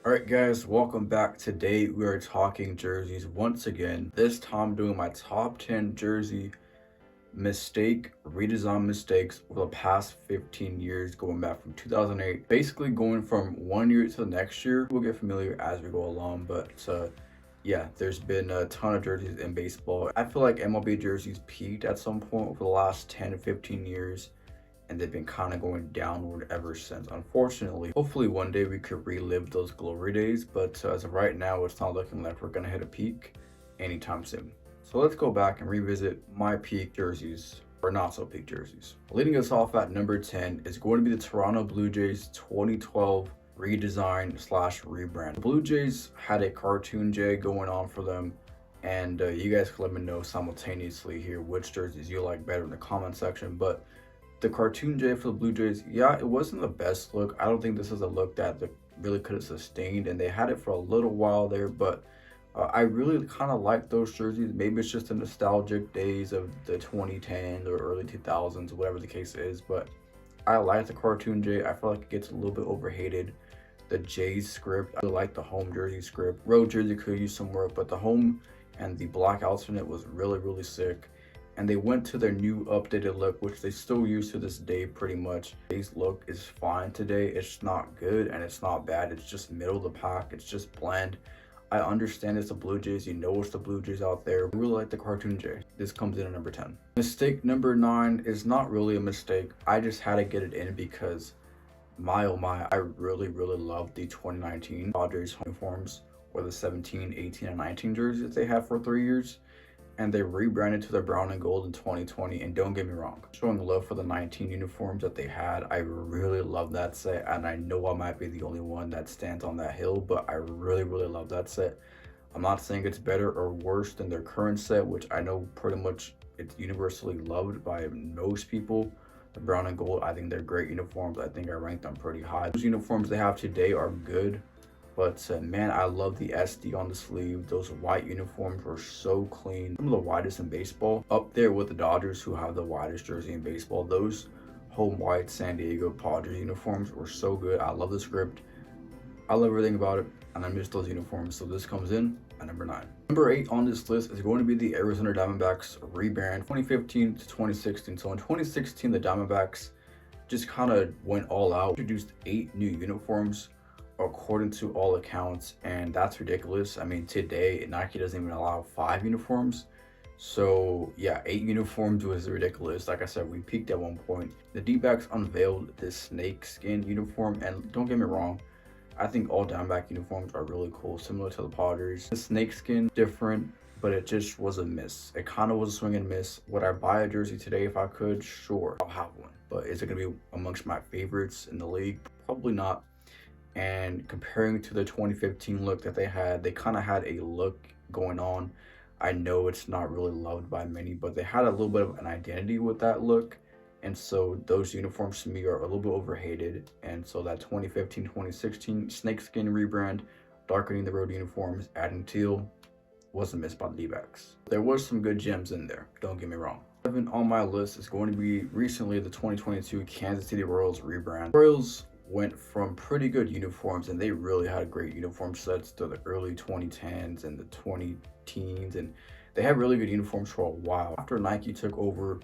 Alright guys, welcome back. Today we are talking jerseys once again. This time doing my top 10 jersey redesign mistakes over the past 15 years, going back from 2008. Basically going from one year to the next year. We'll get familiar as we go along, but yeah, there's been a ton of jerseys in baseball. I feel like MLB jerseys peaked at some point over the last 10 to 15 years. And they've been kind of going downward ever since, unfortunately. Hopefully one day we could relive those glory days, but as of right now, it's not looking like we're going to hit a peak anytime soon. So let's go back and revisit my peak jerseys, or not so peak jerseys. Leading us off at number 10 is going to be the Toronto Blue Jays 2012 redesign slash rebrand. The Blue Jays had a cartoon J going on for them, and you guys can let me know simultaneously here which jerseys you like better in the comment section. But the cartoon J for the Blue Jays, yeah, it wasn't the best look. I don't think this is a look that they really could have sustained, and they had it for a little while there, but I really kind of like those jerseys. Maybe it's just the nostalgic days of the 2010s or early 2000s, whatever the case is, but I like the cartoon J. I feel like it gets a little bit overhated. The Jays script, I like the home jersey script. Road jersey could use some work, but the home and the black alternate was really sick. And they went to their new updated look, which they still use to this day pretty much. Today's look is fine today. It's not good and it's not bad. It's just middle of the pack. It's just bland. I understand it's the Blue Jays. You know it's the Blue Jays out there. I really like the cartoon J. This comes in at number 10. Mistake number 9 is not really a mistake. I just had to get it in because my oh my, I really love the 2019 Dodgers uniforms, or the 17, 18, and 19 jerseys they had for 3 years. And they rebranded to the brown and gold in 2020. And don't get me wrong, showing love for the 19 uniforms that they had. I really love that set, and I know I might be the only one that stands on that hill, but I really love that set. I'm not saying it's better or worse than their current set, which I know pretty much it's universally loved by most people. The brown and gold, I think they're great uniforms. I think I rank them pretty high. Those uniforms they have today are good. But man, I love the SD on the sleeve. Those white uniforms were so clean. Some of the widest in baseball. Up there with the Dodgers, who have the widest jersey in baseball. Those home white San Diego Padres uniforms were so good. I love the script. I love everything about it. And I miss those uniforms. So this comes in at number 9. Number 8 on this list is going to be the Arizona Diamondbacks rebrand 2015 to 2016. So in 2016, the Diamondbacks just kind of went all out. Introduced 8 new uniforms, according to all accounts, and that's ridiculous. I mean, today Nike doesn't even allow 5 uniforms, so yeah, 8 uniforms was ridiculous. Like I said, we peaked at one point. The D-backs unveiled this snakeskin uniform, and don't get me wrong, I think all Diamondback uniforms are really cool, similar to the Padres. The snakeskin different, but it just was a miss. It kind of was a swing and miss. Would I buy a jersey today if I could? Sure, I'll have one, but is it gonna be amongst my favorites in the league? Probably not. And comparing to the 2015 look that they had, they kind of had a look going on. I know it's not really loved by many, but they had a little bit of an identity with that look. And so those uniforms to me are a little bit overhated. And so that 2015-2016 snakeskin rebrand, darkening the road uniforms, adding teal, was a miss by the D-backs. There was some good gems in there, don't get me wrong. 7 on my list is going to be recently the 2022 Kansas City Royals rebrand. Royals went from pretty good uniforms, and they really had great uniform sets to the early 2010s and the 2010s, and they had really good uniforms for a while. After Nike took over,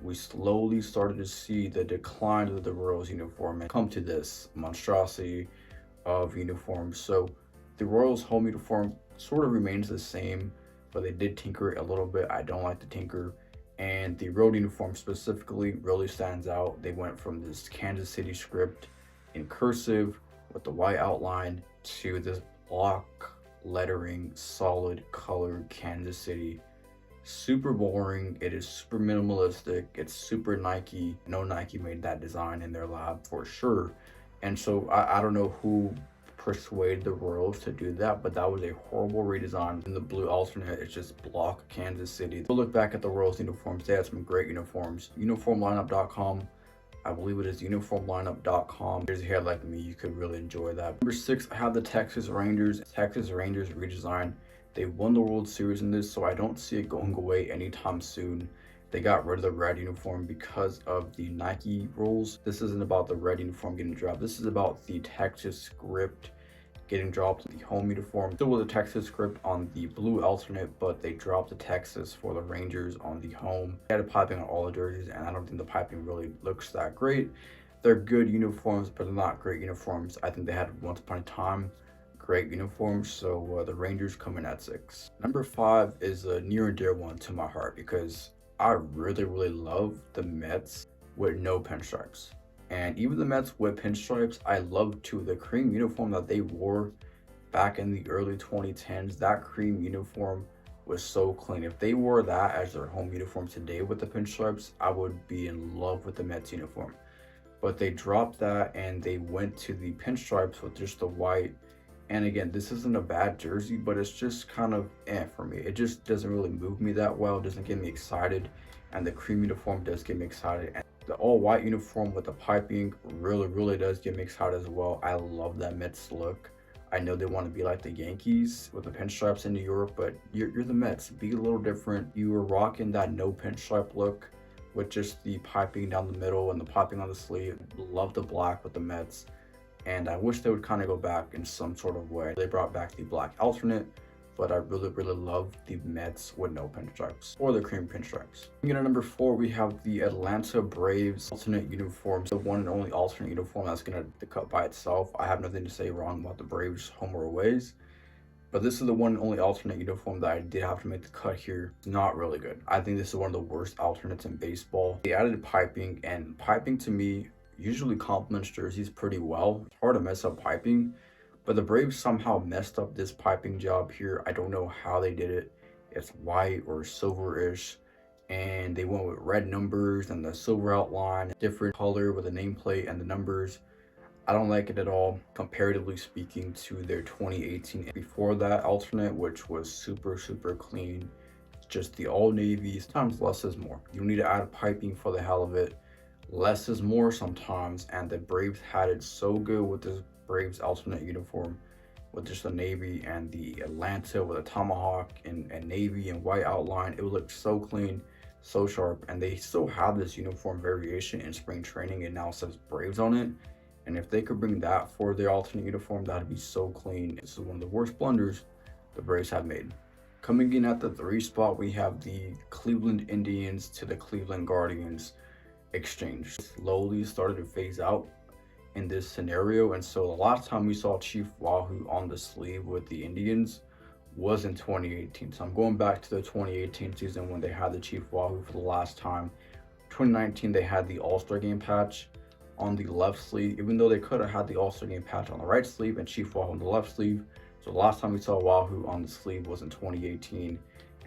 we slowly started to see the decline of the Royals uniform and come to this monstrosity of uniforms. So the Royals home uniform sort of remains the same, but they did tinker it a little bit. I don't like the tinker. And the road uniform specifically really stands out. They went from this Kansas City script in cursive with the white outline to this block lettering, solid color Kansas City. Super boring. It is super minimalistic. It's super Nike. No, Nike made that design in their lab for sure. And so I don't know who persuaded the Royals to do that, but that was a horrible redesign. In the blue alternate, it's just block Kansas City. We'll look back at the Royals uniforms. They had some great uniforms. Uniformlineup.com, I believe it is uniformlineup.com. If you're like me, you could really enjoy that. Number 6, I have the Texas Rangers. Texas Rangers redesign. They won the World Series in this, so I don't see it going away anytime soon. They got rid of the red uniform because of the Nike rules. This isn't about the red uniform getting dropped. This is about the Texas script getting dropped in the home uniform. Still with the Texas script on the blue alternate, but they dropped the Texas for the Rangers on the home. They had a piping on all the jerseys, and I don't think the piping really looks that great. They're good uniforms, but they're not great uniforms. I think they had once upon a time great uniforms, so the Rangers come in at 6. Number 5 is a near and dear one to my heart because I really love the Mets with no pinstripes. And even the Mets with pinstripes, I love too. The cream uniform that they wore back in the early 2010s, that cream uniform was so clean. If they wore that as their home uniform today with the pinstripes, I would be in love with the Mets uniform. But they dropped that and they went to the pinstripes with just the white. And again, this isn't a bad jersey, but it's just kind of for me. It just doesn't really move me that well. It doesn't get me excited. And the cream uniform does get me excited. And the all white uniform with the piping really does get me excited as well. I love that Mets look. I know they want to be like the Yankees with the pinstripes in New York, but you're the Mets. Be a little different. You were rocking that no pinstripe look with just the piping down the middle and the piping on the sleeve. Love the black with the Mets. And I wish they would kind of go back in some sort of way. They brought back the black alternate, but I really love the Mets with no pinstripes or the cream pinstripes. Moving at number 4, we have the Atlanta Braves alternate uniform. The one and only alternate uniform that's going to cut by itself. I have nothing to say wrong about the Braves home or aways, but this is the one and only alternate uniform that I did have to make the cut here. Not really good. I think this is one of the worst alternates in baseball. They added piping, and piping to me usually complements jerseys pretty well. It's hard to mess up piping, but the Braves somehow messed up this piping job here. I don't know how they did it. It's white or silver-ish, and they went with red numbers and the silver outline, different color with the nameplate and the numbers. I don't like it at all, comparatively speaking to their 2018 before that alternate, which was super clean. It's just the all navy. Sometimes less is more. You don't need to add piping for the hell of it. Less is more sometimes, and the Braves had it so good with this Braves alternate uniform with just the navy and the Atlanta with a tomahawk and navy and white outline. It looked so clean, so sharp, and they still have this uniform variation in spring training. It now says Braves on it, and if they could bring that for their alternate uniform, that'd be so clean. This is one of the worst blunders the Braves have made. Coming in at the 3 spot, we have the Cleveland Indians to the Cleveland Guardians exchange. Slowly started to phase out in this scenario, and so the last time we saw Chief Wahoo on the sleeve with the Indians was in 2018. So I'm going back to the 2018 season when they had the Chief Wahoo for the last time. 2019 they had the All-Star Game patch on the left sleeve, even though they could have had the All-Star Game patch on the right sleeve and Chief Wahoo on the left sleeve. So the last time we saw Wahoo on the sleeve was in 2018,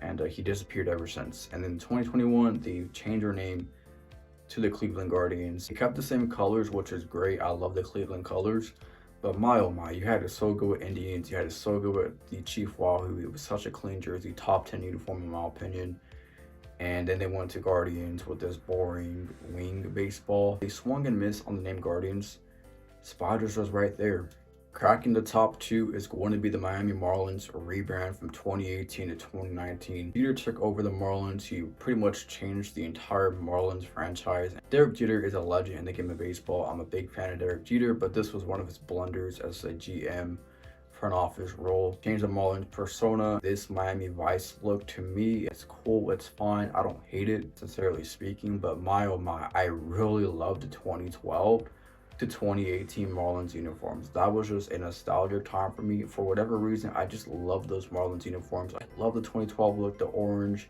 and he disappeared ever since. And then in 2021 they changed their name to the Cleveland Guardians. They kept the same colors, which is great. I love the Cleveland colors, but my oh my, you had it so good with Indians. You had it so good with the Chief Wahoo. It was such a clean jersey, top 10 uniform in my opinion. And then they went to Guardians with this boring wing baseball. They swung and missed on the name Guardians. Spiders was right there. Cracking the top 2 is going to be the Miami Marlins, a rebrand from 2018 to 2019. Jeter took over the Marlins. He pretty much changed the entire Marlins franchise. Derek Jeter is a legend in the game of baseball. I'm a big fan of Derek Jeter, but this was one of his blunders as a GM front office role. Changed the Marlins persona. This Miami Vice look, to me, it's cool, it's fine. I don't hate it, sincerely speaking, but my oh my, I really love the 2012 to 2018 Marlins uniforms. That was just a nostalgia time for me. For whatever reason, I just love those Marlins uniforms. I love the 2012 look, the orange,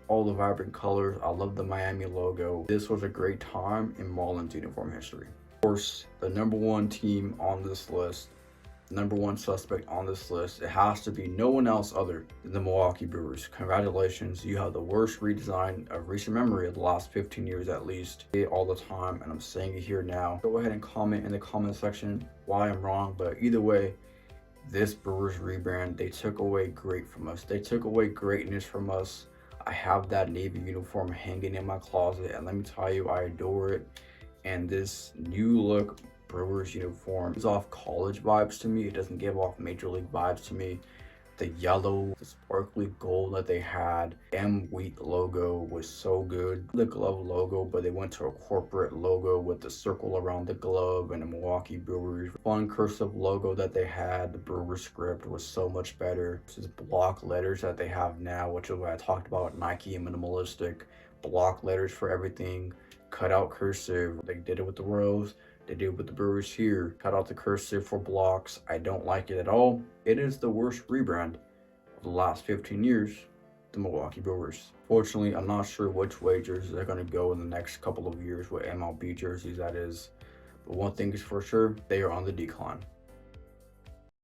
all the vibrant colors. I love the Miami logo. This was a great time in Marlins uniform history. Of course, the number 1 team on this list, number 1 suspect on this list, it has to be no one else other than the Milwaukee Brewers. Congratulations, you have the worst redesign of recent memory of the last 15 years at least. I say it all the time, and I'm saying it here now. Go ahead and comment in the comment section why I'm wrong, but either way, this Brewers rebrand, they took away great from us. They took away greatness from us. I have that Navy uniform hanging in my closet, and let me tell you, I adore it. And this new look Brewers uniform gives off college vibes to me. It doesn't give off major league vibes to me. The yellow, the sparkly gold that they had. Wheat logo was so good. The glove logo, but they went to a corporate logo with the circle around the glove and the Milwaukee Brewers. Fun cursive logo that they had. The Brewers script was so much better. This is block letters that they have now, which is what I talked about, Nike and minimalistic. Block letters for everything. Cut out cursive. They did it with the Royals. They did it with the Brewers here. Cut out the cursive for blocks. I don't like it at all. It is the worst rebrand of the last 15 years, the Milwaukee Brewers. Fortunately, I'm not sure which way jerseys are going to go in the next couple of years with MLB jerseys, that is. But one thing is for sure, they are on the decline.